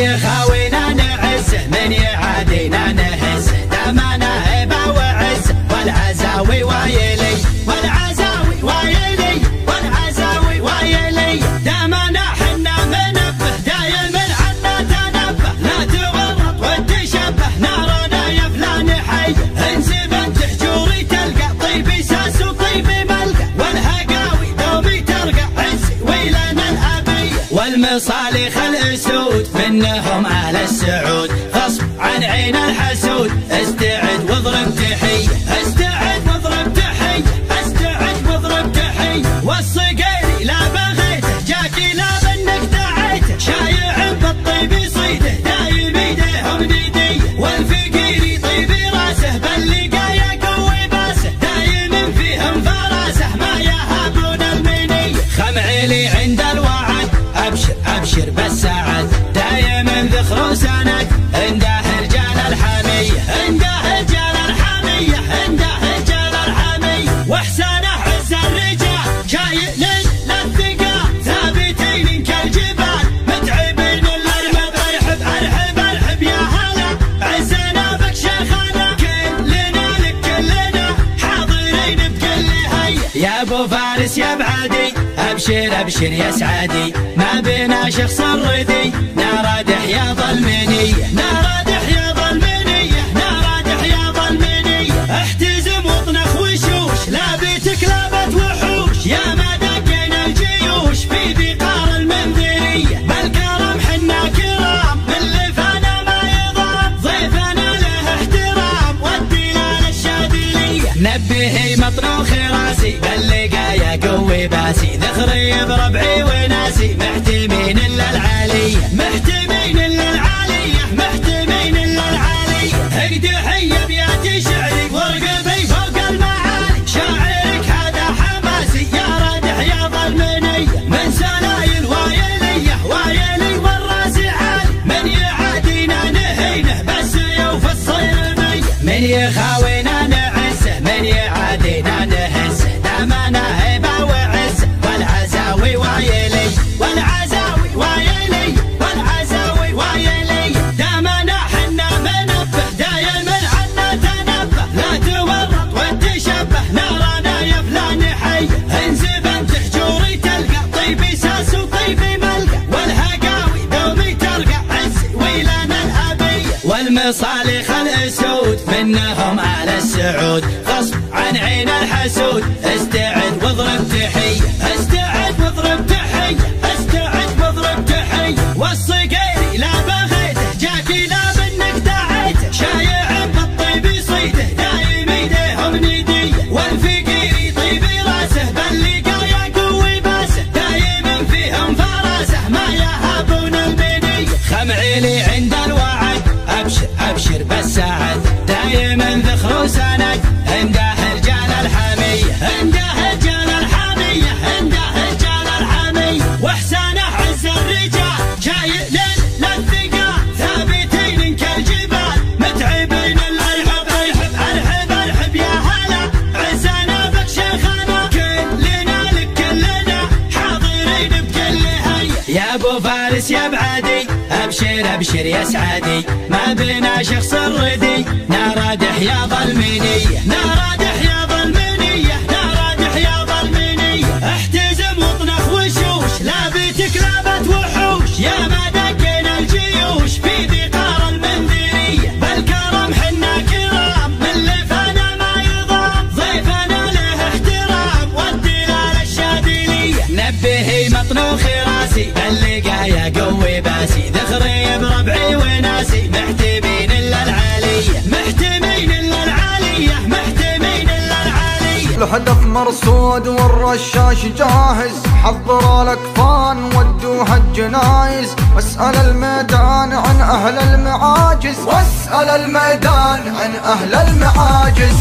يخاوينا نعزه من يعادينا نهزه دامنا هبه وعزه والعزاوي وايلي والعزاوي وايلي والعزاوي وايلي دامنا حنا منبه دايم عنا تنبه لا تورط وتشبه نارنا يا فلان حي انزب انت حجوري تلقى طيبي ساس وطيبي ملقى والهقاوي دومي ترقى عزي ويلنا الابيه والمصالح الاسود منهم اهل السعود غصب عن عين الحسود استعد واضرب تحيه استعد واضرب تحيه استعد واضرب تحيه والصقيري لا بغيته جاكي لا منك دعيته شايع بالطيب يصيده دايم ايديهم نديه والفقيري طيبي راسه باللقا يقوي باسه دايم فيهم فراسه ما يهابون المنيه خمعيلي عند الوعد ابشر ابشر بالسعد دايم ذخر وسند عنده رجال الحميه عنده رجال الحميه عنده رجال الحميه واحسانه عز الرجال شايل للثقال ثابتين كالجبال متعبين الارمب ارحب ارحب ارحب يا هلا عزنا بك شيخنا كلنا لك كلنا حاضرين بكل هيئه يا ابو فارس يا بعدي ابشر ابشر يا سعدي ما بينا شخص الردي نار حياض المنيه نار حياض المنيه نار حياض المنيه احتزم واطنخ وشوش لابتك لابت وحوش يا ما دقينا الجيوش في بقار المنذريه بالكرم حنا كرام اللي فانا ما يضام ضيفنا له احترام والدلال الشاذليه نبهي مطنوخ راسي باللقايا قوي باسي ذخري بربعي وناسي محتمين الا العاليه محتمين الا العاليه محتمين الا العاليه اقدحي ابيات شعري وارقبي فوق المعالي شاعرك هذا حماسي يا راد حياض المنيه من سلايل وايليه وايلي والراس عالي من يعادينا نهينه بس يوفى الصيرميه من يخاوينا نعزه من يعادينا نهزه دامنا هبه وعزه والعزاوي وايلي والعزاوي وايلي والعزاوي وايلي دامنا حنا منبه دايم عنا تنبه لا تورط وتشبه نارنا يا فلان حي انزب انت حجوري تلقى طيبي ساس وطيبي ملقى والهقاوي دومي ترقى عزي ويلنا الابيه والمصالح الاسود منهم اهل السعود غصب عن عين الحسود استعد واضرب تحيه استعد واضرب تحيه استعد واضرب تحيه والصقيري لا بغيته جاكي لا منك دعيته شايع بالطيب يصيده دايم ايديهم نديه والفقيري طيبي راسه باللقا يقوي باسه دايم فيهم فراسه ما يهابون المنيه خمعيلي عند الوعد ابشر ابشر بالسعد دايم ذخر وسند عنده رجال الحميه عنده رجال الحميه عنده رجال الحميه واحسانه عز الرجال شايل للثقال ثابتين كالجبال متعبين الارحب ارحب ارحب ارحب يا هلا عزنا بك شيخنا كلنا لك كلنا حاضرين بكل هيئه يا ابو فارس يا بعدي ابشر ابشر يا سعدي ما بينا شخص الردي نار حياض المنيه نار حياض المنيه نار حياض المنيه احتزم واطنخ وشوش لابتك لابت وحوش يا ما دقينا الجيوش في بقار المنذريه بالكرم حنا كرام اللي فانا ما يضام ضيفنا له احترام والدلال الشاذليه نبهي مطنوخ راسي باللقايا قوي باسي ذخري بربعي وناسي محتمين الا العاليه محتمين الا العاليه محتمين الا العاليه الهدف مرصود والرشاش جاهز حضر الاكفان ودوها الجنايز واسأل الميدان عن اهل المعاجز واسأل الميدان عن اهل المعاجز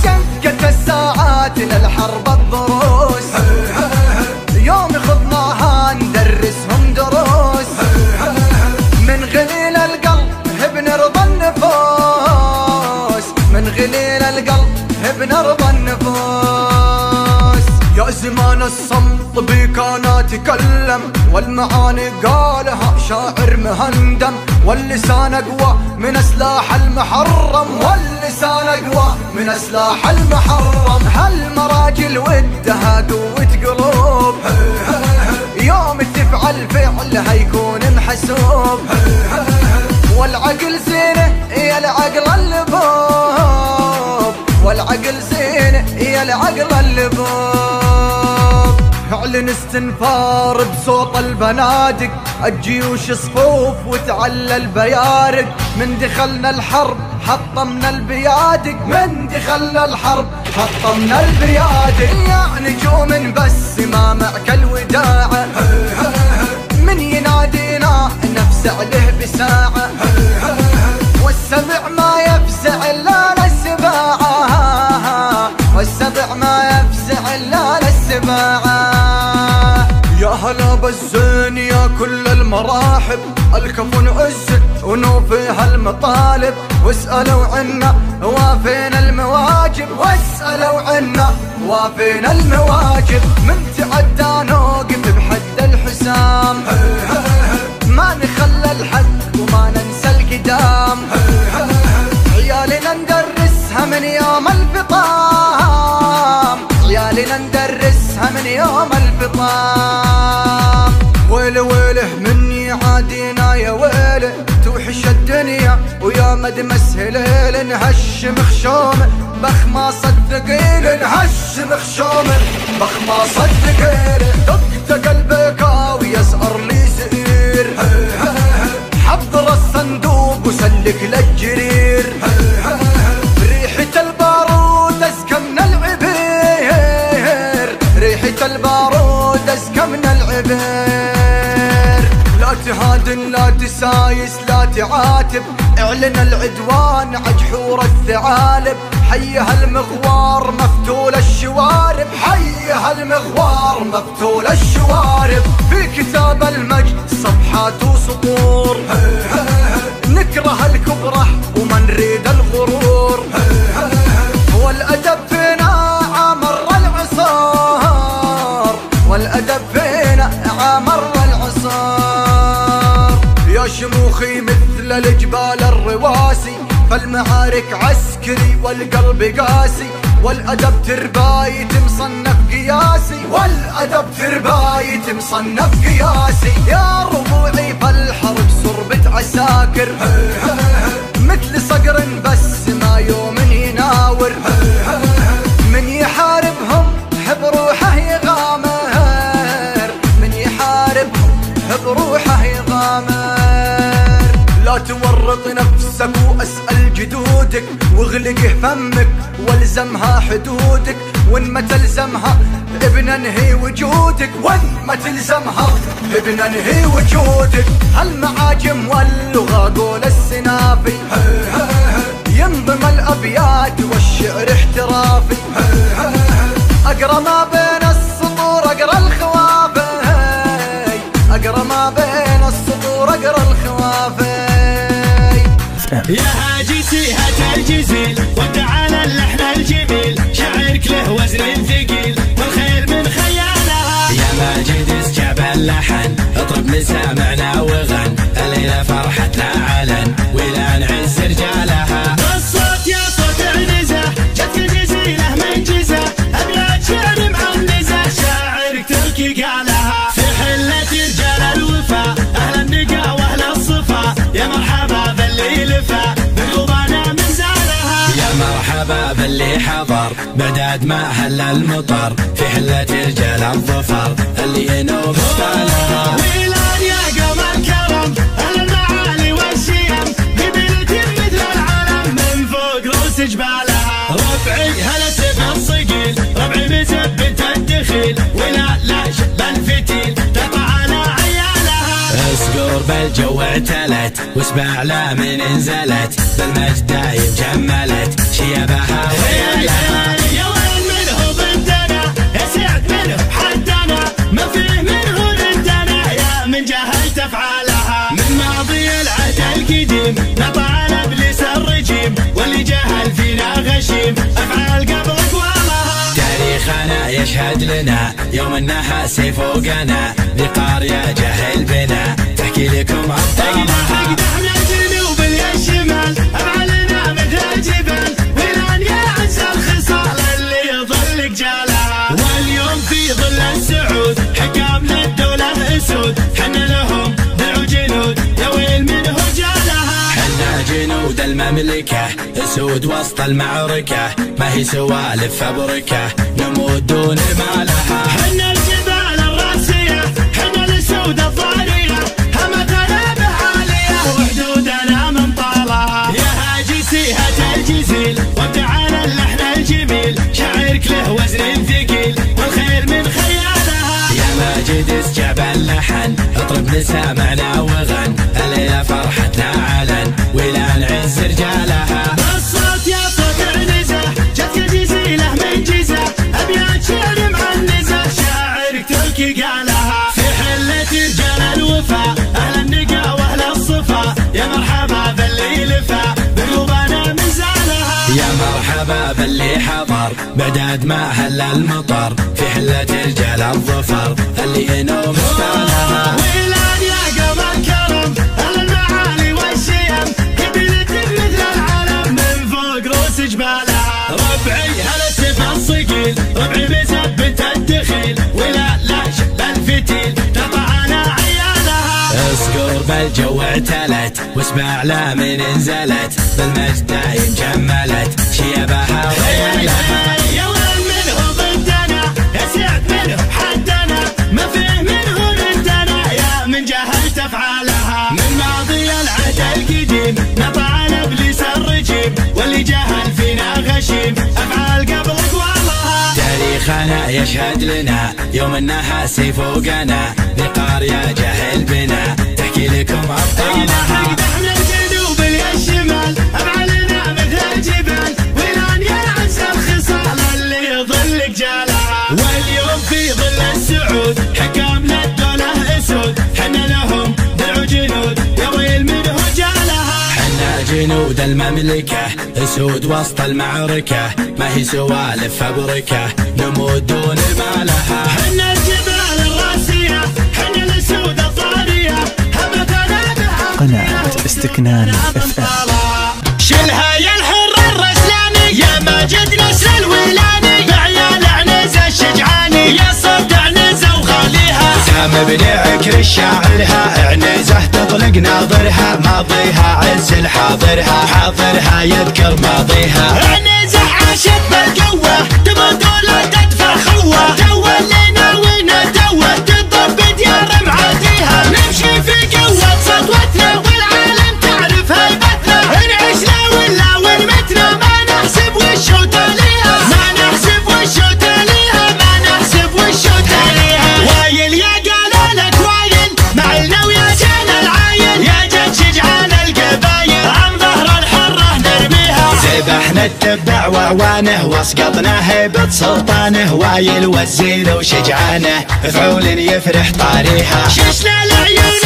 دقت الساعات للحرب الضروس يوم خضناها ندرسهم دروس من غليل القلب بنرضى النفوس من غليل القلب بنرضى النفوس يا زمان الصمت بي كان تكلم، والمعاني قالها شاعر مهندم. واللسان اقوى من سلاح المحرم، واللسان اقوى من سلاح المحرم. هالمراجل ودها قوة قلوب، يوم تفعل فعلها يكون محسوب. والعقل زينه يا العقل اللبوب، والعقل زينه يا العقل اللبوب. اعلن استنفار بصوت البنادق، الجيوش صفوف وتعلى البيارق. من دخلنا الحرب حطمنا البيادق، من دخلنا الحرب حطمنا البيادق. يا نجوم بس ما معك الوداعة، من ينادينا نفزع له بساعة. والسبع ما يفزع الا للسباعة، والسبع ما يفزع الا للسباعة. يا هلا بالزين يا كل المراحب، الكفن عز ونوفيها المطالب. واسألوا عنا وافينا المواجب، واسألوا عنا وافينا المواجب. من تعدى نوقف بحد الحسام، ما نخلى الحد وما ننسى القدام. عيالنا ندرسها من يوم الفطام، عيالنا ندرسها من يوم الفطام. ويله ويله من يعادينا يا ويله، توحش الدنيا ويا مد مسهل. نهش مخشومه بخماص الثقيل، نهش مخشومه بخماص الثقيل. دق قلبك ويسأر لي زئير، حضر الصندوق وسلك للجرير. ريحة البارود ازكى من العبير، ريحة البارود ازكى من العبير. لا تهادن لا تسايس لا تعاتب، اعلن العدوان عجحور الثعالب. حيها المغوار مفتول الشوارب، حيها المغوار مفتول الشوارب. في كتاب المجد صفحات وسطور، نكره الكبره وما نريد الغرور. والأدب فينا عامر العصار، والأدب فينا عامر العصار. يا شموخي مثل الجبال الرواسي، فالمعارك عسكري والقلب قاسي. والأدب تربايت مصنف قياسي، والأدب تربايت مصنف قياسي. يا ربوعي فالحرب صربة عساكر، مثل صقر بس ما يوم يناور. من يحاربهم بروحه يغامر، من يحاربهم بروحه يغامر. لا تورط نفسك واسأل جدودك، واغلقه فمك والزمها حدودك. وان ما تلزمها بننهي وجودك، وان ما تلزمها بننهي وجودك. هالمعاجم واللغة قول السنافي، ينظم الابيات والشعر احترافي. اقرا ما بين السطور اقرا الخوافي، اقرا ما بين السطور اقرا الخوافي. يا هاجسي هات الجزيل وتعالى اللحن الجميل، شعرك له وزن ثقيل والخير من خيالها. يا ماجد اسجاب اللحن اطرب مسامعنا وغن، الليلة فرحتنا علن ولا نعز رجالها. الصوت يا صوت عنزة جت الجزيلة من جزة، ابيات شعر معنزة شاعرك تركي قالها. في حلة رجال الوفا اهل النقا واهل الصفا، يا مرحبا باللي لفا بقلوبنا من زارها. يا مرحبا باللي حضر بعداد ما هل المطر، في حلة رجال الظفر اللي ينوب ستالها. ويلان يا قوم الكرم اهل المعالي والشيم، قبيلة مثل العالم من فوق رؤوس جبالها. ربعي هلا سب الصقيل، ربعي مثبت الدخيل، ولا لا شب الفتيل تقع على عيالها. اسقور بالجو اعتلت واسبع لا من انزلت، بالمجد دايم جملت شيبها ويالها. يا وين منه بنتنا يا سعد منه حدنا، ما فيه منه بنتنا يا من جهلت افعالها. من ماضي العهد القديم نطع ابليس الرجيم، واللي جهل فينا غشيم افعال قبل اقوامها. تاريخ تاريخنا يشهد لنا يوم النحاس فوقنا ذي قرية جهل بنا تحكي لكم أبطالها. احنا الجنوب الشمال أفعالنا مثل الجبال ولان يعز الخصال اللي يظل جالها. واليوم في ظل السعود حكام للدولة أسود حنا لهم دعوا جنود يا ويل منه جالها. حنا جنود المملكة أسود وسط المعركة ما هي سوالف فبركة نموت دون ما لها. حنا الجبال الراسية حنا الأسود الضارية همتنا بعالية وحدودنا من طالها. يا هاجي سيهة الجزيل وابتعال اللحن الجميل شاعرك له وزن ثقيل والخير من خيالها. يا ماجد اسجب اللحن اطرب نسامعنا وغن الليلة فرحتنا علن ولا نعز رجالها. الصوت يا صوت عنزة جتك جزيلة من جزة أبيات شعر معنزة شاعرك تركي قالها. في حلة رجال الوفا أهل النقا وأهل الصفا يا مرحبا باللي لفا بقلوبنا مزالها. يا مرحبا باللي حضر بعداد ما هل المطر في حلة رجال الظفر اللي ينوم استانها. ويلان يا قمر كرم أهل المعالي والشيم قبيلة مثل العالم من فوق روس جبالها. ربعي هلا السيف الصقيل ربعي بثبت الدخيل ولا لا شب الفتيل تطعنا عيالها. اسكر بالجو اعتلت واسمع لا من انزلت بالمجد دايم جملت شيبها ويلها. يا ويل منه ضدنا يا سعد منه حدنا ما فيه منه ندنا يا من جهلت افعالها. من ماضي العهد القديم نطع ابليس الرجيم واللي جهل فينا غشيم افعال قبل اقوالها. تاريخنا يشهد لنا يوم النحاس فوقنا ذي قرية جهل بنا تحكي لكم أبطالها. احنا الجنوب الشمال افعالنا مثل الجبال ولان يعز الخصال اللي يظل جالها. واليوم في ظل السعود حكام للدولة أسود حنا لهم دعوا جنود يا ويل منه جالها. حنا جنود المملكة أسود وسط المعركة ما هي سوالف فبركة نموت دون ما لها. حنا الجبال الراسية حنا الأسود الضارية همتنا بعالية قناة استكنان FM. شلها يا الحر الرسلاني يا ماجد نسر الولاني بعيال عنزة الشجعاني يا صوت عنزة وخليها. سام بن عكر الشاعرها عنزة تطلق ناظرها ماضيها عز الحاضرها حاضرها يذكر ماضيها. عنزة عاشت بالقوة تموت ولا تدفع خوة توه اللي ناوينا توه تضرب بديار معاديها. نمشي في قوة سطوتنا والعالم تعرف هيبتنا نعيشنا ولا ونمتنا ما نحسب وشو تاليها ما نحسب وشو تاليها ما نحسب وشو تاليها. وايل يا قالالك وايل معلنا ويا جانا العايل يا جد شجعان القبايل عن ظهر الحرة نرميها. ذبحنا التبع وعوانه واسقطنا هيبة سلطانه وايل والزين وشجعانه فعول يفرح طاريها. ششنا العيون